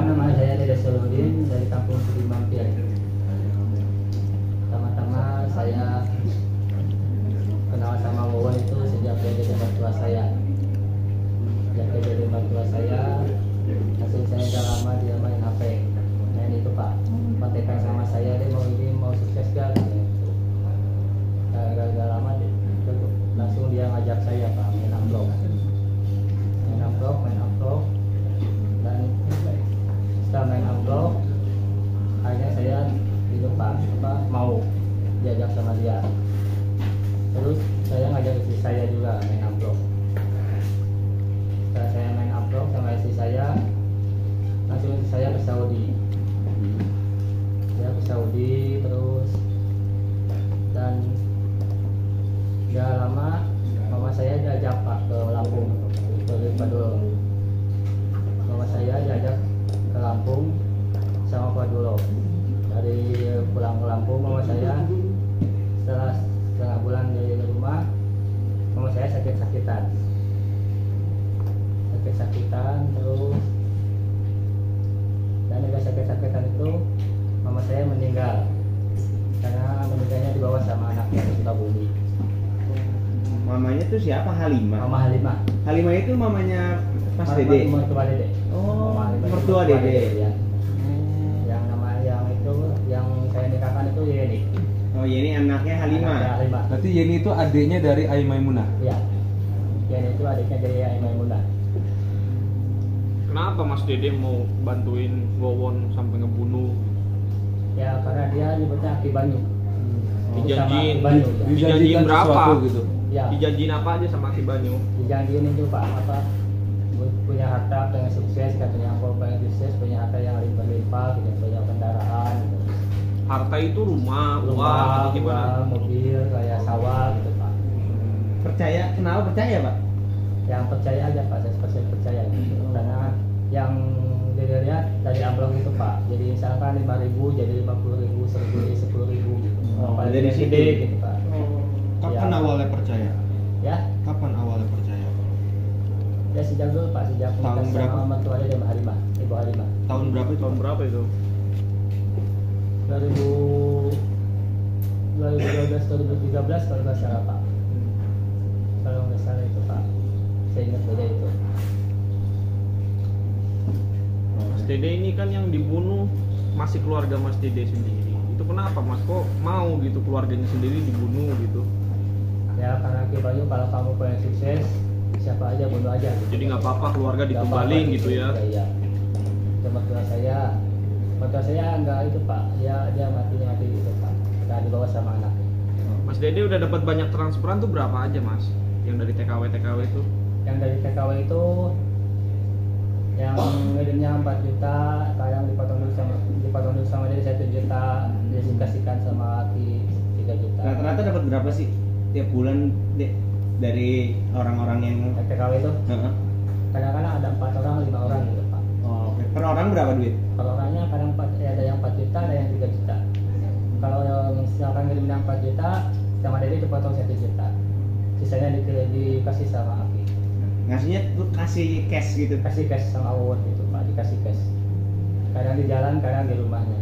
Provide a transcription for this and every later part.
nama saya Dede Soludin dari Kampung Sudimampir. Pertama-tama saya kenal sama Wawon itu sejak dia jadi mertua saya. Sejak dia jadi mertua saya, langsung saya udah lama dia main HP. Main itu Pak, kontekan sama saya dia mau sukses gak? Gitu. Gak lama langsung dia ngajak saya Pak main upload, dan setelah main upload akhirnya saya itu Pak mau diajak sama dia. Terus saya ngajak istri saya juga main upload. Setelah saya main upload sama istri saya, langsung istri saya ke Saudi. Dia ke Saudi terus, dan gak lama mama saya diajak Pak ke Lampung, ke Padulo. Mama saya diajak ke Lampung sama Pak Dulo. Dari pulang ke Lampung, mama saya setelah setengah bulan dari rumah, mama saya sakit-sakitan terus, dan juga sakit-sakitan itu mama saya meninggal karena meninggalnya dibawa sama anaknya di Sukabumi. Mamanya tuh siapa? Halimah. Mama Halimah. Halimah itu mamanya Mas Dede. Mertua Dede. Oh, mertua Dede. Ya. Yang nama yang itu yang saya nikahkan itu Yeni. Oh, Yeni anaknya Halimah. Anaknya Halimah. Berarti Yeni itu adiknya dari Ai Maimunah. Iya. Yeni itu adiknya dari Ai Maimunah. Kenapa Mas Dede mau bantuin Wawon sampai ngebunuh? Ya karena dia nyebutnya Aki Banyu. Dijanjiin, Sama Aki Banyu, ya. dijanjiin berapa? sesuatu gitu. Ya. Dijanjiin apa aja sama Ki Banyu? Dijanjiin itu Pak punya harta pengen sukses, katanya kalau pengen sukses punya harta yang limpah-limpah, gitu, punya kendaraan gitu. Harta itu rumah, uang, Rumah, atau gimana? uang, mobil, kayak sawah gitu Pak. Percaya? Kenapa percaya, Pak? Yang percaya aja Pak, saya pasti percaya gitu. Karena yang dilihat dari amplop itu Pak, jadi misalkan 5.000 jadi 50.000, 1.000 jadi 10.000 gitu. Paling dari gede situ. gitu Pak. Kapan Ya. awalnya percaya? Ya, Kapan awalnya percaya? ya sejak dulu Pak, sejak Tahun nikah berapa? sama mertua dia Mbak Halimah, Ibu Halimah. Tahun berapa itu? Tahun berapa itu? 2012, 2013 kalau nggak salah Pak. Kalau nggak salah itu Pak, saya ingat beda itu. Mas Dede ini kan yang dibunuh masih keluarga Mas Dede sendiri. Itu kenapa Mas kok mau gitu keluarganya sendiri dibunuh gitu? Ya karena Ki Banyu kalau kamu pengen sukses siapa aja bunuh aja gitu. Jadi nggak apa-apa keluarga Nggak ditumbalin apa-apa gitu ya? Iya. Mertua saya nggak itu Pak, dia mati gitu Pak. Kita dibawa sama anaknya. Mas Dede udah dapat banyak transferan tuh berapa aja Mas? Yang dari TKW itu? Yang dari TKW itu yang ngedenya 4 juta, kadang dipotong dulu sama dia 1 juta, dia dikasihkan sama Ki 3 juta. Rata-rata dapat berapa sih tiap bulan, Dek? Dari orang-orang yang Yang TKW itu Heeh. kadang-kadang ada 4 orang, 5 orang gitu Pak. Oh, oke. Per orang berapa duit? Kalau orangnya kadang ada yang 4 juta, ada yang 3 juta. Kalau misalkan ngirimnya 4 juta, sama Dede dipotong 1 juta. Sisanya dikasih sama Aki. Ngasihnya tuh kasih cash gitu. Kasih cash sama Wawon gitu Pak, dikasih cash. Kadang di jalan, kadang di rumahnya.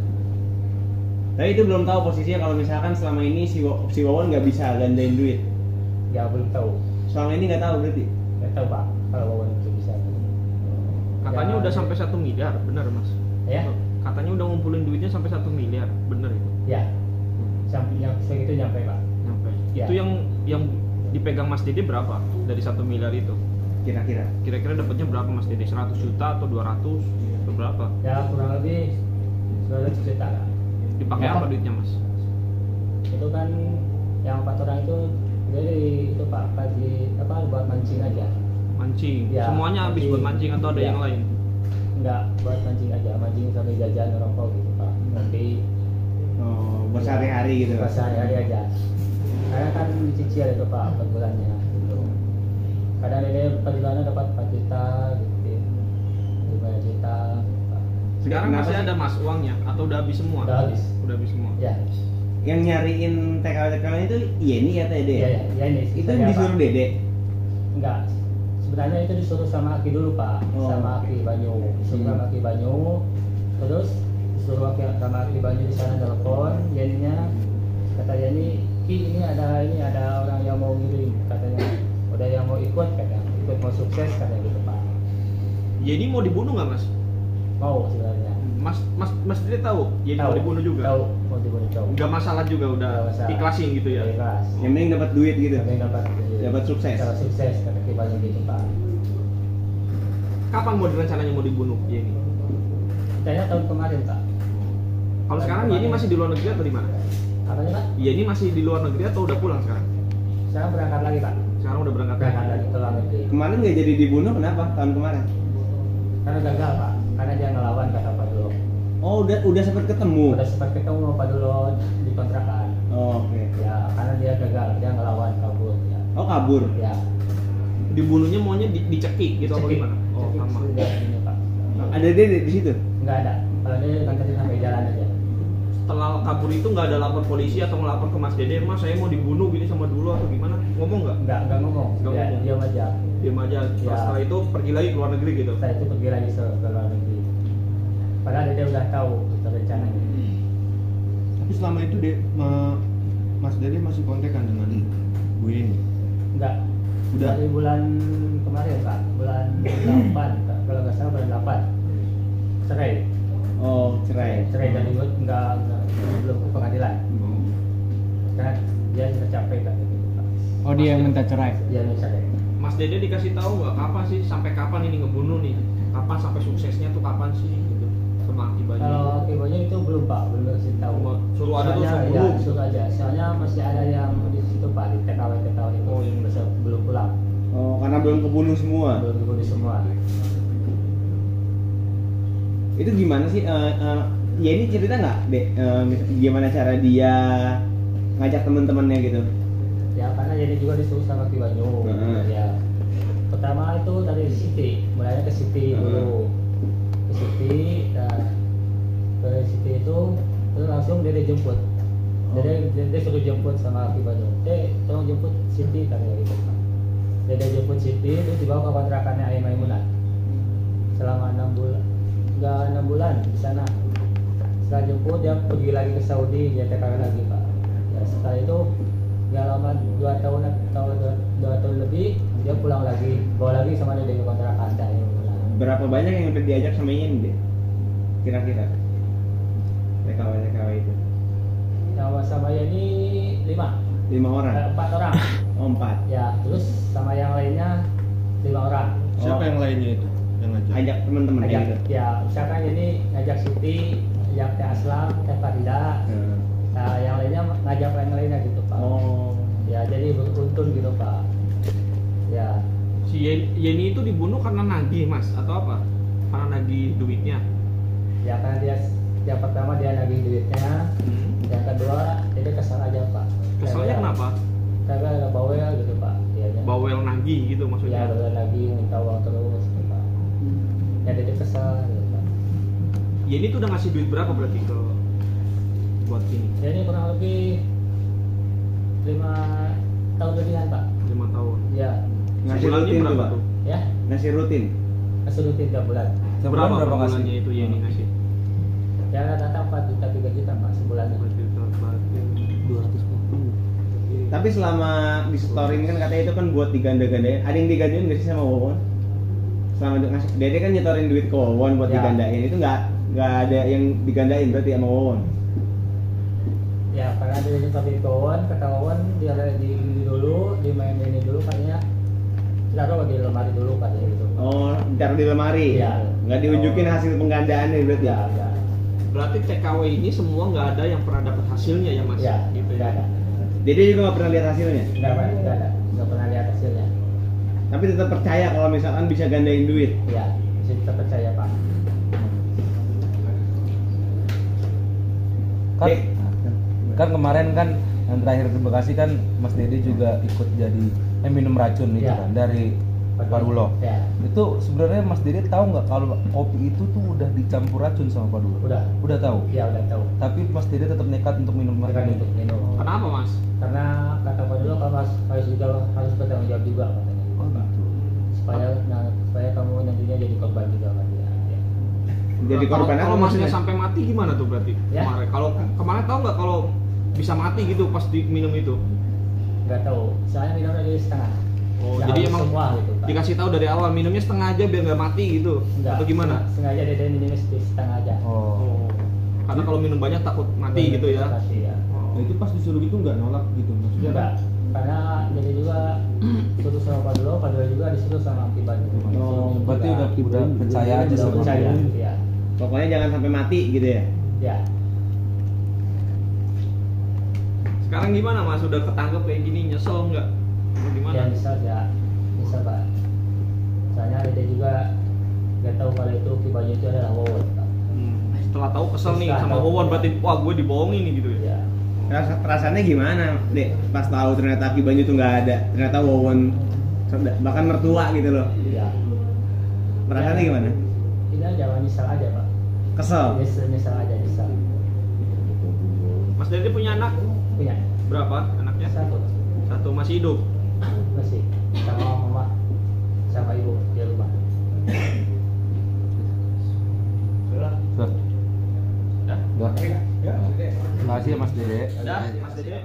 Tapi itu belum tahu posisinya kalau misalkan selama ini si Wawon nggak bisa gandain duit. Ya belum tahu. Selama ini nggak tahu berarti. Nggak tahu Pak, kalau Wawon itu bisa. Katanya Ya, udah sampai 1 miliar, bener Mas? Ya? Katanya udah ngumpulin duitnya sampai 1 miliar, bener itu? Ya. Sampai yang segitu nyampe Pak. Nyampe. Ya. Itu yang dipegang Mas Dede berapa dari 1 miliar itu? Kira-kira. Kira-kira dapatnya berapa Mas Dede? 100 juta atau 200 atau berapa? Ya kurang lebih 200 juta lah. Dipakai Ya. apa duitnya Mas? Itu kan yang 4 orang itu dari itu Pak, buat mancing aja. Mancing. Ya, Semuanya habis mancing. buat mancing atau ada Ya. yang lain? Enggak, buat mancing aja, mancing sambil jajan rokok gitu Pak. Nanti Oh, buat sehari-hari gitu. pas sehari-hari aja. Karena kan dicicil itu Pak per bulannya gitu. Kadang ini per bulannya dapat 4 juta gitu, 5 juta Pak. Sekarang Kenapa masih sih? ada Mas uangnya atau udah habis semua? Udah habis. Udah habis semua. Ya, Yang nyariin TKW itu Yeni atau Dede? ya ini Itu saya, disuruh Pak. Dede. Enggak, sebenarnya itu disuruh sama Aki dulu Pak, Oh, sama oke. Aki Banyu, disuruh sama Aki Banyu, terus disuruh sama Aki Banyu di sana telepon, jadinya kata Yani, Ki ini ada orang yang mau ngirim, katanya, udah yang mau ikut katanya, ikut mau sukses katanya gitu Pak. Jadi mau dibunuh nggak mas? Mau sebenarnya. Mas Dede tahu? Jadi mau dibunuh juga? Tahu, mau dibunuh tahu. Nggak masalah juga, udah Nggak masalah. ikhlasin gitu ya? Ikhlas. Yang penting dapat duit gitu. Kami dapat Sukses. Dapat sukses kata Ki Banyu gitu Pak. Kapan mau rencananya mau dibunuh Yeni? Kayaknya tahun kemarin Pak. Kalau sekarang Yeni masih di luar negeri atau di mana? Apanya Pak? Yeni masih di luar negeri atau udah pulang sekarang? Sekarang berangkat lagi Pak. Sekarang udah berangkat Berangkat lagi ke luar negeri. Kemarin nggak jadi dibunuh kenapa? Tahun kemarin? Karena gagal Pak. Karena dia ngelawan kata Pak Dulo. Oh udah sempat ketemu. Udah sempat ketemu sama Pak Dulo di kontrakan. Oh, oke. Ya karena dia gagal, dia ngelawan kabur. Ya. Oh kabur. Ya. Dibunuhnya maunya dicekik gitu apa Cekik. gimana? Oh Cekik sama. sudah ini Pak. Ada dia di situ. Enggak ada. Kalau dia nganterin sampai jalan aja. Setelah kabur itu nggak ada lapor polisi atau ngelapor ke Mas Dede, Mas saya mau dibunuh gini sama dulu atau gimana? Ngomong nggak? Enggak ngomong. Nggak Dia ngomong. diam aja. Diam aja. Ya. Setelah itu pergi lagi ke luar negeri gitu. Setelah itu pergi lagi ke luar negeri. Padahal dia udah tahu itu rencananya. Tapi selama itu Mas Dede masih kontekan dengan Bu Yeni. Enggak. Udah. Dari bulan kemarin Pak, bulan 8 Kak. Kalau nggak salah bulan 8 cerai. Oh cerai. Cerai dari enggak belum ke pengadilan. Karena dia sudah capek kan gitu Pak. Oh dia yang minta cerai. Dia mau cerai. Mas Dede dikasih tahu nggak kapan sih sampai kapan ini ngebunuh nih? Kapan sampai suksesnya tuh kapan sih gitu? Sama akibatnya. Kalau akibatnya itu belum Pak, belum kasih tahu. Cuma suruh ada tuh Soalnya, suruh. ya, suruh aja. Soalnya masih ada yang di situ Pak, di TKW itu Oh, iya. belum pulang, Oh karena belum kebunuh semua. belum dibunuh semua. Itu gimana sih? Ya ini cerita nggak, Dek? Gimana cara dia ngajak teman-temannya gitu? Ya karena jadi juga disuruh sama Ki Banyu. Ya. Pertama itu dari Siti, mulainya ke Siti dulu. Ke Siti dan ke Siti itu terus langsung dia dijemput. Dia suruh jemput sama Ki Banyu. Tolong jemput Siti katanya gitu. Dia jemput Siti terus dibawa ke kontrakannya Ayah Maimunah. Selama 6 bulan. Enggak 6 bulan di sana. Setelah jemput dia pergi lagi ke Saudi, dia TKW lagi Pak. Ya setelah itu nggak lama 2 tahun atau 2 tahun lebih dia pulang lagi, bawa lagi sama dia ke kontrakan Ayah Maimunah. Berapa banyak yang udah diajak sama Yeni, Dek? Kira-kira? TKW itu. Yang sama ini 5 orang. 4 orang. Oh 4. Ya, terus sama yang lainnya 5 orang. Siapa Oh. yang lainnya itu? Yang ngajak? Ajak teman-teman Ajak, gitu. ya, misalkan ini ngajak Siti, ngajak Teh Aslam, Teh Farida, nah, yang lainnya ngajak yang lainnya gitu Pak. Oh. Ya, jadi beruntun gitu Pak. Ya, Si Yeni itu dibunuh karena nagih mas atau apa? Karena nagih duitnya. ya karena dia yang pertama dia nagih duitnya, yang kedua dia kesal aja Pak. Kesalnya kenapa? Karena ada bawel gitu Pak. Dianya. Bawel nagih gitu Ya, maksudnya. bawel lagi minta uang terus gitu Pak. Ya dia kesal gitu Pak. Yeni tuh udah ngasih duit berapa berarti ke buat ini? Ya ini kurang lebih 5 tahun lebihan Pak. 5 tahun. Ya, Ngasih Sebulannya rutin tuh, berapa Pak? tuh? ya, Ngasih rutin. kesulitan 3 bulan. Sebulan Berapa berapa kasih? bulannya itu Yeni ngasih? Ya rata-rata 4 juta 3 juta Pak sebulan. 240. Tapi selama di story kan katanya itu kan buat diganda-gandain. Ada yang digandain nggak sih sama Wawon? Selama ngasih, Dede kan nyetorin duit ke Wawon buat Ya. digandain. Itu nggak ada yang digandain berarti sama Wawon. Ya karena dia tapi kata Wawan dia di dulu, dimainin dulu katanya. Taruh di lemari dulu katanya gitu. Oh, ditaruh di lemari. Iya. Nggak diunjukin hasil penggandaannya berarti. Ya, ya. Berarti TKW ini semua nggak ada yang pernah dapat hasilnya ya mas? Ya, Gitu nggak ya. ada. Dede juga nggak pernah lihat hasilnya. Nggak ada. Nggak pernah lihat hasilnya. Tapi tetap percaya kalau misalkan bisa gandain duit. Ya, bisa kita percaya Pak. Kan kemarin kan yang terakhir di Bekasi kan Mas Dede juga ikut jadi minum racun itu Ya. kan dari Padulo. Ya, Itu sebenarnya Mas Dede tahu nggak kalau kopi itu tuh udah dicampur racun sama Padulo? udah. Udah tahu. Ya udah tahu. Tapi Mas Dede tetap nekat untuk minum Bukan racun untuk itu. minum. Kenapa mas? Karena kata Pak dulu kalau harus bertanggung jawab juga katanya. Oh gitu. Supaya Jadi Kalau- korban apa kalau masnya maksudnya? sampai mati gimana tuh berarti? Ya. Kemarin kalau kemarin tahu nggak kalau bisa mati gitu pas minum itu? Nggak tahu, soalnya minum dari setengah. Oh, Nggak jadi habis emang semua gitu Pak. dikasih tahu dari awal minumnya setengah aja biar nggak mati gitu? Nggak, Atau gimana? sengaja dede minumnya setengah aja. Oh. Oh, karena kalau minum banyak takut mati gitu ya? Mati ya. Nah, itu pas disuruh gitu nggak nolak gitu maksudnya? Enggak, karena jadi juga suruh sama Pak Dulu juga disuruh sama Ki Banyu. Oh, Berarti udah percaya aja Udah sama percaya, dia. ya. Pokoknya jangan sampai mati gitu ya. Ya. Sekarang gimana mas? Udah ketangkep kayak gini nyesel nggak? Atau gimana? Ya bisa ya, bisa Pak. Soalnya dede juga nggak tahu kalau itu Ki Banyu itu adalah Wawon Pak. Setelah tahu kesel nih Setelah sama tahu. Wawon berarti wah gue dibohongin nih gitu ya? Ya. Rasanya gimana, Dek? Pas tahu ternyata Ki Banyu tuh nggak ada, ternyata Wawon bahkan mertua gitu loh. Ya. Perasaannya Ya. gimana? Ini aja nyesal aja Pak. Kesel. Nyesal aja nyesal. Mas Dede punya anak Punya berapa anaknya? satu Masih hidup. masih sama mama sama ibu di rumah. Udah. Ya? Udah. Terima kasih ya Mas Dede. Udah, Mas Dede.